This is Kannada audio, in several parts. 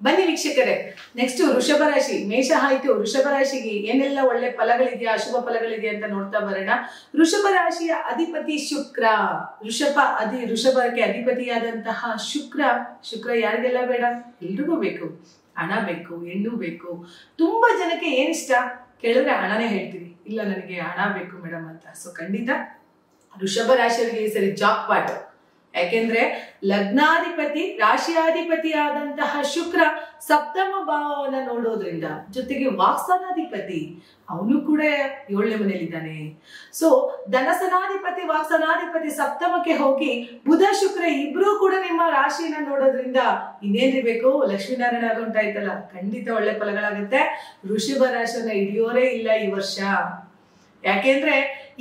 ಬನ್ನಿ ವೀಕ್ಷಕರೇ, ನೆಕ್ಸ್ಟ್ ವೃಷಭ ರಾಶಿ. ಮೇಷ ಆಯ್ತು, ವೃಷಭ ರಾಶಿಗೆ ಏನೆಲ್ಲ ಒಳ್ಳೆ ಫಲಗಳಿದೆಯಾ, ಅಶುಭ ಫಲಗಳಿದೆಯಾ ಅಂತ ನೋಡ್ತಾ ಬರೋಣ. ವೃಷಭ ರಾಶಿಯ ಅಧಿಪತಿ ಶುಕ್ರ. ವೃಷಭಕ್ಕೆ ಅಧಿಪತಿಯಾದಂತಹ ಶುಕ್ರ ಯಾರಿಗೆಲ್ಲ ಬೇಡ? ಎಲ್ರಿಗೂ ಬೇಕು. ಹಣ ಬೇಕು, ಹೆಣ್ಣು ಬೇಕು. ತುಂಬಾ ಜನಕ್ಕೆ ಏನಿಷ್ಟ ಕೇಳಿದ್ರೆ ಹಣನೇ ಹೇಳ್ತೀವಿ, ಇಲ್ಲ ನನಗೆ ಹಣ ಬೇಕು ಮೇಡಮ್ ಅಂತ. ಸೊ ಖಂಡಿತ ವೃಷಭ ರಾಶಿಯವರಿಗೆ ಈ ಸರಿ ಜಾಕ್ ಪಾಟ್. ಯಾಕೆಂದ್ರೆ ಲಗ್ನಾಧಿಪತಿ, ರಾಶಿಯಾಧಿಪತಿ ಆದಂತಹ ಶುಕ್ರ ಸಪ್ತಮ ಭಾವವನ್ನ ನೋಡೋದ್ರಿಂದ, ಜೊತೆಗೆ ವಾಕ್ಸನಾಧಿಪತಿ ಅವನು ಕೂಡ 7ನೇ ಮನೆಯಲ್ಲಿದ್ದಾನೆ. ಸೊ ಧನಸನಾಧಿಪತಿ, ವಾಕ್ಸನಾಧಿಪತಿ ಸಪ್ತಮಕ್ಕೆ ಹೋಗಿ ಬುಧ ಶುಕ್ರ ಇಬ್ರು ಕೂಡ ನಿಮ್ಮ ರಾಶಿಯನ್ನ ನೋಡೋದ್ರಿಂದ ಇನ್ನೇನ್ರಿ ಬೇಕು? ಲಕ್ಷ್ಮೀನಾರಾಯಣ ಆಗುಂಟಾಯ್ತಲ್ಲ, ಖಂಡಿತ ಒಳ್ಳೆ ಫಲಗಳಾಗುತ್ತೆ. ವೃಷಭ ರಾಶಿಯನ್ನ ಹಿಡಿಯೋರೇ ಇಲ್ಲ ಈ ವರ್ಷ. ಯಾಕೆಂದ್ರೆ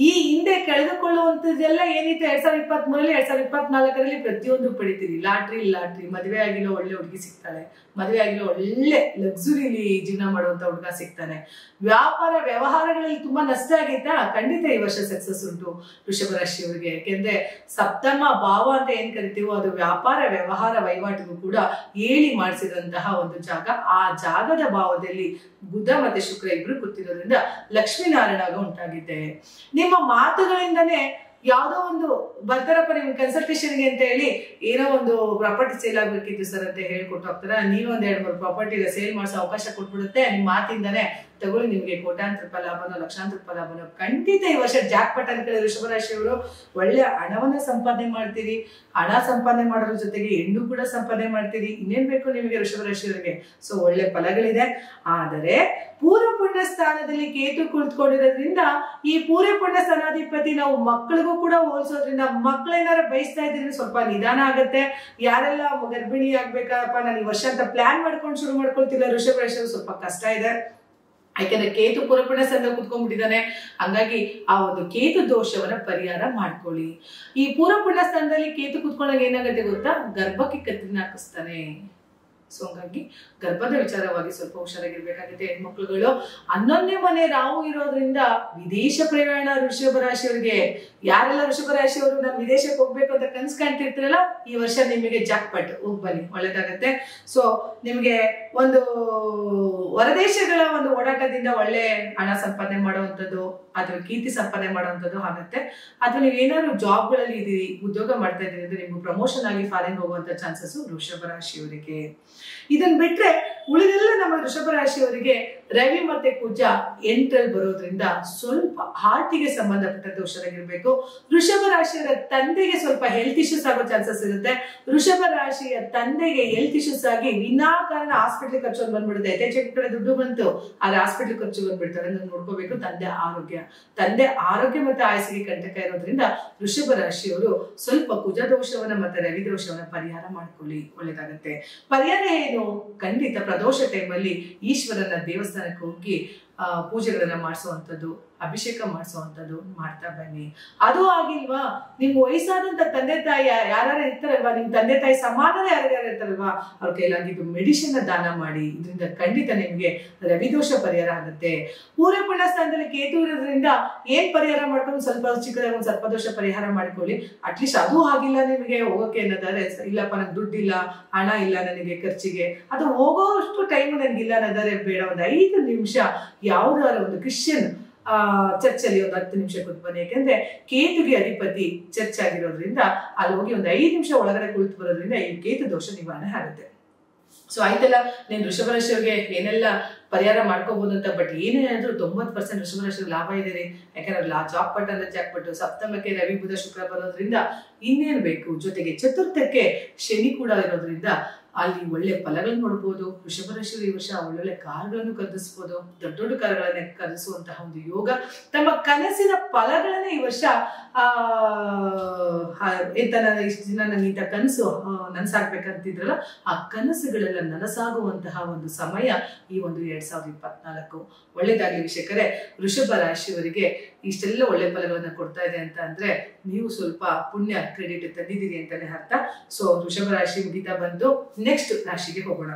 ಈ ಹಿಂದೆ ಕಳೆದುಕೊಳ್ಳುವಂತದ್ದೆಲ್ಲ ಏನಿತ್ತು 2023 2024 ಪ್ರತಿಯೊಂದು ಪಡಿತೀರಿ. ಲಾಟ್ರಿ, ಮದುವೆ ಆಗಿರೋ ಒಳ್ಳೆ ಹುಡುಗಿ ಸಿಗ್ತಾಳೆ, ಮದುವೆ ಆಗಿರೋ ಒಳ್ಳೆ ಲಕ್ಸುರಿಲಿ ಜೀವನ ಮಾಡುವಂತ ಹುಡುಗ ಸಿಗ್ತಾನೆ. ವ್ಯಾಪಾರ ವ್ಯವಹಾರಗಳಲ್ಲಿ ತುಂಬಾ ನಷ್ಟ ಆಗಿತ್ತಾ? ಖಂಡಿತ ಈ ವರ್ಷ ಸಕ್ಸಸ್ ಉಂಟು ವೃಷಭ ರಾಶಿಯವರಿಗೆ. ಯಾಕೆಂದ್ರೆ ಸಪ್ತಮ ಭಾವ ಅಂತ ಏನ್ ಕರಿತೀವೋ ಅದು ವ್ಯಾಪಾರ ವ್ಯವಹಾರ ವಹಿವಾಟಿಗೂ ಕೂಡ ಹೇಳಿ ಮಾಡಿಸಿದಂತಹ ಒಂದು ಜಾಗ. ಆ ಜಾಗದ ಭಾವದಲ್ಲಿ ಬುಧ ಮತ್ತೆ ಶುಕ್ರ ಇಬ್ರು ಕೂತಿರೋದ್ರಿಂದ ಲಕ್ಷ್ಮೀನಾರಾಯಣ ಉಂಟಾಗಿದೆ. ನಿಮ್ಮ ಮಾತುಗಳಿಂದನೇ ಯಾವ್ದೋ ಒಂದು ಬರ್ತಾರಪ್ಪ ನಿಮ್ ಕನ್ಸಲ್ಟೇಷನ್ಗೆ ಅಂತ ಹೇಳಿ ಏನೋ ಒಂದು ಪ್ರಾಪರ್ಟಿ ಸೇಲ್ ಆಗ್ಬೇಕಿತ್ತು ಸರ್ ಅಂತ ಹೇಳ್ಕೊಟ್ಟು ಹೋಗ್ತಾರ. ನೀವು ಒಂದ್ 2-3 ಪ್ರಾಪರ್ಟಿ ಸೇಲ್ ಮಾಡಿಸೋ ಅವಕಾಶ ಕೊಟ್ಬಿಡುತ್ತೆ. ನಿಮ್ ಮಾತಿಂದಾನೆ ತಗೊಳ್ಳಿ, ನಿಮ್ಗೆ ಕೋಟ್ಯಾಂತರ ರೂಪಾಯಿ ಲಾಭನೋ ಲಕ್ಷಾಂತರ ರೂಪಾಯಿ ಲಾಭನೋ. ಖಂಡಿತ ಈ ವರ್ಷ ಜಾಕ್ ಪಟ್ ಅಂತ ಹೇಳಿ ವೃಷಭ ರಾಶಿಯವರು ಒಳ್ಳೆ ಹಣವನ್ನ ಸಂಪಾದನೆ ಮಾಡ್ತೀರಿ. ಹಣ ಸಂಪಾದನೆ ಮಾಡೋದ್ರ ಜೊತೆಗೆ ಹೆಣ್ಣು ಕೂಡ ಸಂಪಾದನೆ ಮಾಡ್ತೀರಿ. ಇನ್ನೇನ್ ಬೇಕು ನಿಮಗೆ ವೃಷಭ ರಾಶಿಯವರಿಗೆ? ಸೊ ಒಳ್ಳೆ ಫಲಗಳಿದೆ. ಆದರೆ ಪೂರ್ವ ಪುಣ್ಯ ಸ್ಥಾನದಲ್ಲಿ ಕೇತು ಕುಳಿತುಕೊಂಡಿರೋದ್ರಿಂದ ಈ ಪೂರ್ವ ಪುಣ್ಯ ಸ್ಥಾನಾಧಿಪತಿ ನಾವು ಮಕ್ಕಳಿಗೂ ಕೂಡ ಹೋಲಿಸೋದ್ರಿಂದ ಮಕ್ಕಳೇನಾರ ಬಯಸ್ತಾ ಇದ್ರೆ ಸ್ವಲ್ಪ ನಿಧಾನ ಆಗುತ್ತೆ. ಯಾರೆಲ್ಲ ಗರ್ಭಿಣಿ ಆಗ್ಬೇಕಪ್ಪ ನಾನು ಈ ವರ್ಷ ಅಂತ ಪ್ಲಾನ್ ಮಾಡ್ಕೊಂಡು ಶುರು ಮಾಡ್ಕೊಳ್ತಿಲ್ಲ ವೃಷಭ ರಾಶಿಯವರು, ಸ್ವಲ್ಪ ಕಷ್ಟ ಇದೆ. ಯಾಕಂದ್ರೆ ಕೇತು ಪೂರ್ವಪುಣ್ಯ ಸ್ಥಾನದಲ್ಲಿ ಕುತ್ಕೊಂಡ್ಬಿಟ್ಟಿದ್ದಾನೆ. ಹಂಗಾಗಿ ಆ ಒಂದು ಕೇತು ದೋಷವನ್ನ ಪರಿಹಾರ ಮಾಡ್ಕೊಳ್ಳಿ. ಈ ಪೂರ್ವಪುಣ್ಯ ಸ್ಥಾನದಲ್ಲಿ ಕೇತು ಕುತ್ಕೊಂಡಾಗ ಏನಾಗುತ್ತೆ ಗೊತ್ತಾ? ಗರ್ಭಕ್ಕೆ ಕತ್ತಿನ ಹಾಕಿಸ್ತಾನೆ. ಸೊ ಹಂಗಾಗಿ ಗರ್ಭದ ವಿಚಾರವಾಗಿ ಸ್ವಲ್ಪ ಹುಷಾರಾಗಿರ್ಬೇಕಾಗುತ್ತೆ ಹೆಣ್ಮಕ್ಳುಗಳು. 11ನೇ ಮನೆ ರಾಹು ಇರೋದ್ರಿಂದ ವಿದೇಶ ಪ್ರಯಾಣ ವೃಷಭ ರಾಶಿಯವರಿಗೆ. ಯಾರೆಲ್ಲ ವೃಷಭ ರಾಶಿಯವರು ನಾನು ವಿದೇಶಕ್ಕೆ ಹೋಗ್ಬೇಕು ಅಂತ ಕನ್ಸು ಕಾಣ್ತಿರ್ತೀರಲ್ಲ, ಈ ವರ್ಷ ನಿಮಗೆ ಜಾಕ್ ಪಟ್, ಹೋಗಿ ಬನ್ನಿ, ಒಳ್ಳೇದಾಗತ್ತೆ. ಸೊ ನಿಮ್ಗೆ ಒಂದು ಹೊರದೇಶಗಳ ಒಂದು ಓಡಾಟದಿಂದ ಒಳ್ಳೆ ಹಣ ಸಂಪಾದನೆ ಮಾಡುವಂಥದ್ದು ಅಥವಾ ಕೀರ್ತಿ ಸಂಪಾದನೆ ಮಾಡುವಂಥದ್ದು ಆಗುತ್ತೆ. ಅಥವಾ ನೀವೇನಾದ್ರು ಜಾಬ್ಗಳಲ್ಲಿ ಇದೀರಿ, ಉದ್ಯೋಗ ಮಾಡ್ತಾ ಇದ್ದೀರಿ ಅಂದ್ರೆ ನಿಮ್ಗೆ ಪ್ರಮೋಷನ್ ಆಗಿ ಫಾರಿನ್ ಹೋಗುವಂತ ಚಾನ್ಸಸ್ ವೃಷಭ ರಾಶಿಯವರಿಗೆ. ಇದನ್ ಬಿಟ್ರೆ ಉಳಿದೆಲ್ಲ ನಮ್ಮ ವೃಷಭ ರಾಶಿಯವರಿಗೆ ರವಿ ಮತ್ತೆ ಕುಜ 8ರಲ್ಲಿ ಬರೋದ್ರಿಂದ ಸ್ವಲ್ಪ ಹಾರ್ಟಿಗೆ ಸಂಬಂಧಪಟ್ಟಂತೆ ಹುಷಾರಾಗಿರ್ಬೇಕು. ವೃಷಭ ರಾಶಿಯವರ ತಂದೆಗೆ ಸ್ವಲ್ಪ ಹೆಲ್ತ್ ಇಶ್ಯೂಸ್ ಆಗೋ ಚಾನ್ಸಸ್ ಇರುತ್ತೆ. ವೃಷಭ ರಾಶಿಯ ತಂದೆಗೆ ಹೆಲ್ತ್ ಇಶ್ಯೂಸ್ ಆಗಿ ವಿನಾಕಾರಣ ಹಾಸ್ಪಿಟಲ್ ಖರ್ಚು ಬಂದ್ಬಿಡುತ್ತೆ. ಯಥೇಚ್ಛ ಕಡೆ ದುಡ್ಡು ಬಂತು, ಆದ್ರೆ ಹಾಸ್ಪಿಟಲ್ ಖರ್ಚು ಬಂದ್ಬಿಡ್ತಾರೆ. ನೋಡ್ಕೋಬೇಕು. ತಂದೆ ಆರೋಗ್ಯ ಮತ್ತೆ ಆಯಸ್ಸಿಗೆ ಕಂಟಕ ಇರೋದ್ರಿಂದ ವೃಷಭ ರಾಶಿಯವರು ಸ್ವಲ್ಪ ಕುಜ ದೋಷವನ್ನ ಮತ್ತೆ ರವಿ ದೋಷವನ್ನ ಪರಿಹಾರ ಮಾಡ್ಕೊಳ್ಳಿ, ಒಳ್ಳೇದಾಗತ್ತೆ. ಪರಿಹಾರ ಏನು? ಖಂಡಿತ ಪ್ರದೋಷ ಟೈಮಲ್ಲಿ ಈಶ್ವರನ ದೇವಸ್ಥಾನಕ್ಕೆ ಹೋಗಿ ಪೂಜೆಗಳನ್ನ ಮಾಡಿಸುವಂಥದ್ದು, ಅಭಿಷೇಕ ಮಾಡಿಸುವಂಥದ್ದು ಮಾಡ್ತಾ ಬನ್ನಿ. ಅದು ಆಗಿಲ್ವಾ, ನಿಮ್ ವಯಸ್ಸಾದಂತ ತಂದೆ ತಾಯಿ ಯಾರು ಇರ್ತಾರಲ್ವಾ, ನಿಮ್ ತಂದೆ ತಾಯಿ ಸಮಾನರೇ ಯಾರ್ಯಾರು ಇರ್ತಾರಲ್ವಾ, ಅವ್ರ ಕೈಲಾಗಿದ್ದು ಮೆಡಿಸಿನ್ ದಾನ ಮಾಡಿ. ಇದರಿಂದ ಖಂಡಿತ ನಿಮ್ಗೆ ರವಿದೋಷ ಪರಿಹಾರ ಆಗುತ್ತೆ. ಪೂರ್ವ ಪುಣ್ಯ ಸ್ಥಾನದಲ್ಲಿ ಕೇತು ಇರೋದ್ರಿಂದ ಏನ್ ಪರಿಹಾರ ಮಾಡ್ಕೊಂಡು ಸ್ವಲ್ಪ ಚಿಕ್ಕದಾಗ ಒಂದು ಸರ್ಪದೋಷ ಪರಿಹಾರ ಮಾಡ್ಕೊಳ್ಳಿ. ಅಟ್ಲೀಸ್ಟ್ ಅದು ಆಗಿಲ್ಲ ನಿಮಗೆ ಹೋಗೋಕೆ ಅನ್ನೋದಾದ್ರೆ, ಇಲ್ಲಪ್ಪ ನನ್ಗೆ ದುಡ್ಡಿಲ್ಲ, ಹಣ ಇಲ್ಲ ನನಗೆ ಖರ್ಚಿಗೆ, ಅದು ಹೋಗೋಷ್ಟು ಟೈಮ್ ನನ್ಗಿಲ್ಲ ಅನ್ನೋದಾದ್ರೆ ಬೇಡ, ಒಂದು 5 ನಿಮಿಷ ಯಾವ್ದಾರ ಒಂದು ಕ್ರಿಶ್ಚಿಯನ್ ಚರ್ಚಲ್ಲಿ ಒಂದು 10 ನಿಮಿಷ ಕೂತ್ ಬನ್ನಿ. ಯಾಕಂದ್ರೆ ಕೇತುಗೆ ಅಧಿಪತಿ ಚರ್ಚ್ ಆಗಿರೋದ್ರಿಂದ ಅಲ್ಲಿ ಹೋಗಿ ಒಂದು 5 ನಿಮಿಷ ಒಳಗಡೆ ಕುಳಿತು ಬರೋದ್ರಿಂದ ಈ ಕೇತು ದೋಷ ನಿವಾರಣೆ ಆಗುತ್ತೆ. ಸೊ ಆಯ್ತಲ್ಲ, ನೀನ್ ವೃಷಭ ರಾಶಿಯವರಿಗೆ ಏನೆಲ್ಲ ಪರಿಹಾರ ಮಾಡ್ಕೋಬಹುದು ಅಂತ. ಬಟ್ ಏನೇ ಆದ್ರೂ 90% ವೃಷಭ ರಾಶಿಗೆ ಲಾಭ ಇದೆ. ಯಾಕಂದ್ರೆ ಜಾಕ್ ಪಟ್ ಅಂದ್ರೆ ಜಾಕ್ ಪಟ್ಟು. ಸಪ್ತಮಕ್ಕೆ ರವಿ ಬುಧ ಶುಕ್ರ ಬರೋದ್ರಿಂದ ಇನ್ನೇನ್ ಬೇಕು. ಜೊತೆಗೆ ಚತುರ್ಥಕ್ಕೆ ಶನಿ ಕೂಡ ಇರೋದ್ರಿಂದ ಅಲ್ಲಿ ಒಳ್ಳೆ ಫಲಗಳನ್ನು ನೋಡ್ಬೋದು. ವೃಷಭ ರಾಶಿಯವರು ಈ ವರ್ಷ ಒಳ್ಳೊಳ್ಳೆ ಕಾರ್ಗಳನ್ನು ಖರೀದಿಸಬಹುದು. ದೊಡ್ಡ ಕಾರ್ಗಳನ್ನ ಖರೀದಿಸುವಂತಹ ಒಂದು ಯೋಗ. ತಮ್ಮ ಕನಸಿನ ಫಲಗಳನ್ನ ಈ ವರ್ಷ ಇಷ್ಟು ದಿನ ನನಗಿಂತ ಕನಸು ನನಸಾಗ್ಬೇಕಂತಿದ್ರಲ್ಲ, ಆ ಕನಸುಗಳೆಲ್ಲ ನನಸಾಗುವಂತಹ ಒಂದು ಸಮಯ ಈ ಒಂದು 2024. ಒಳ್ಳೇದಾಗ್ಲಿ ವೀಕ್ಷಕರೇ. ವೃಷಭ ರಾಶಿಯವರಿಗೆ ಇಷ್ಟೆಲ್ಲ ಒಳ್ಳೆ ಫಲಗಳನ್ನ ಕೊಡ್ತಾ ಇದೆ ಅಂತ ಅಂದ್ರೆ ನೀವು ಸ್ವಲ್ಪ ಪುಣ್ಯ ಕ್ರೆಡಿಟ್ ತಂದಿದ್ದೀರಿ ಅಂತಾನೆ ಅರ್ಥ. ಸೊ ವೃಷಭ ರಾಶಿ ಮುಗಿತಾ ಬಂದು ನೆಕ್ಸ್ಟ್ ರಾಶಿಗೆ ಹೋಗೋಣ.